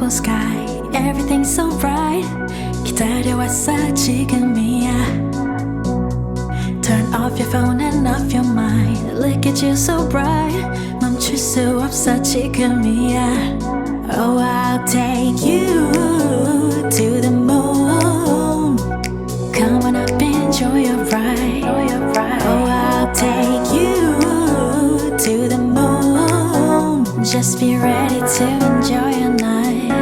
purple sky. Everything's so bright. 기다려왔어 지금이야. Turn off your phone and off your mind. Look at you so bright. 멈출 수 없어 지금이야. Oh, I'll take you to the moon. Come on up, enjoy your ride. Oh, I'll take you to the moon. Just be ready to enjoy your night.